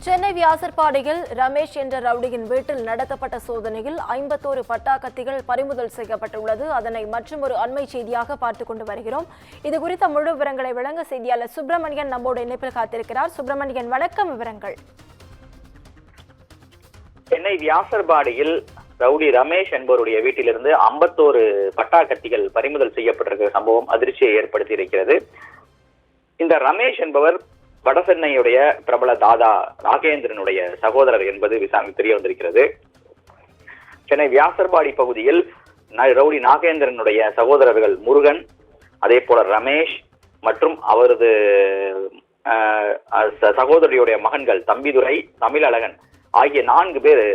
சென்னை வியாசர்பாடியில் ரமேஷ் என்ற ரவுடியின் வீட்டில் நடத்தப்பட்ட சோதனையில் 51 பட்டாக்கத்திகள் பறிமுதல் செய்யப்பட்டுள்ளது. அதனை மற்றொரு அண்மை செய்தியாக பார்த்துக் கொண்டு வருகிறோம். இது குறித்த முழு விவரங்களை வழங்க செய்தியாளர் சுப்பிரமணியன் நம்மோடு இணைப்பில் காத்திருக்கிறார். சுப்பிரமணியன், வணக்கம். விவரங்கள். சென்னை வியாசர்பாடியில் ரவுடி ரமேஷ் என்பவருடைய வீட்டிலிருந்து 51 பட்டாக்கத்திகள் பறிமுதல் செய்யப்பட்டிருக்கிற சம்பவம் அதிர்ச்சியை ஏற்படுத்தி இருக்கிறது. இந்த ரமேஷ் என்பவர் வடசென்னையுடைய பிரபல தாதா நாகேந்திரனுடைய சகோதரர் என்பது விசாரணை தெரிய வந்திருக்கிறது. சென்னை வியாசர்பாடி பகுதியில் ரவுடி நாகேந்திரனுடைய சகோதரர்கள் முருகன், அதே போல ரமேஷ் மற்றும் அவரது சகோதரியுடைய மகன்கள் தம்பிதுரை, தமிழழகன் ஆகிய 4 பேர்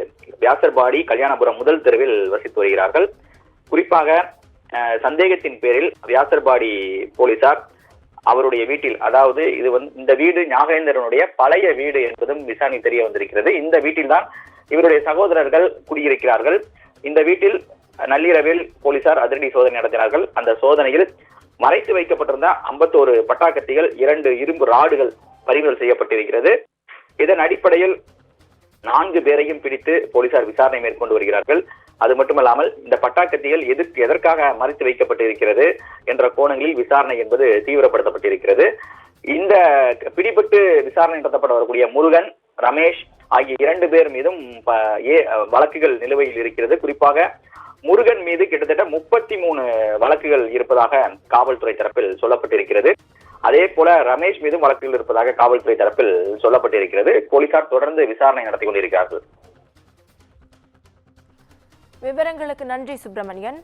வியாசர்பாடி கல்யாணபுரம் முதல் தெருவில் வசித்து வருகிறார்கள். குறிப்பாக சந்தேகத்தின் பேரில் வியாசர்பாடி போலீசார் அவருடைய வீட்டில், அதாவது இந்த வீடு நாகேந்திரனுடைய பழைய வீடு என்பதும் விசாரணை தெரிய வந்திருக்கிறது. இந்த வீட்டில் தான் இவருடைய சகோதரர்கள் குடியிருக்கிறார்கள். இந்த வீட்டில் நள்ளிரவில் போலீசார் அதிரடி சோதனை நடத்தினார்கள். அந்த சோதனையில் மறைத்து வைக்கப்பட்டிருந்த 51 பட்டாக்கத்திகள், 2 இரும்பு ராடுகள் பறிமுதல் செய்யப்பட்டிருக்கிறது. இதன் அடிப்படையில் 4 பேரையும் பிடித்து போலீசார் விசாரணை மேற்கொண்டு வருகிறார்கள். அது மட்டுமல்லாமல் இந்த பட்டாக்கத்திகள் எதற்காக மறைத்து வைக்கப்பட்டிருக்கிறது என்ற கோணங்களில் விசாரணை என்பது தீவிரப்படுத்தப்பட்டிருக்கிறது. இந்த பிடிபட்டு விசாரணை நடத்தப்பட வரக்கூடிய முருகன், ரமேஷ் ஆகிய 2 பேர் மீதும் வழக்குகள் நிலுவையில் இருக்கிறது. குறிப்பாக முருகன் மீது கிட்டத்தட்ட 33 வழக்குகள் இருப்பதாக காவல்துறை தரப்பில் சொல்லப்பட்டிருக்கிறது. அதே போல ரமேஷ் மீதும் வழக்குகள் இருப்பதாக காவல்துறை தரப்பில் சொல்லப்பட்டிருக்கிறது. போலீசார் தொடர்ந்து விசாரணை நடத்தி கொண்டிருக்கிறார்கள். விவரங்களுக்கு நன்றி சுப்பிரமணியன்.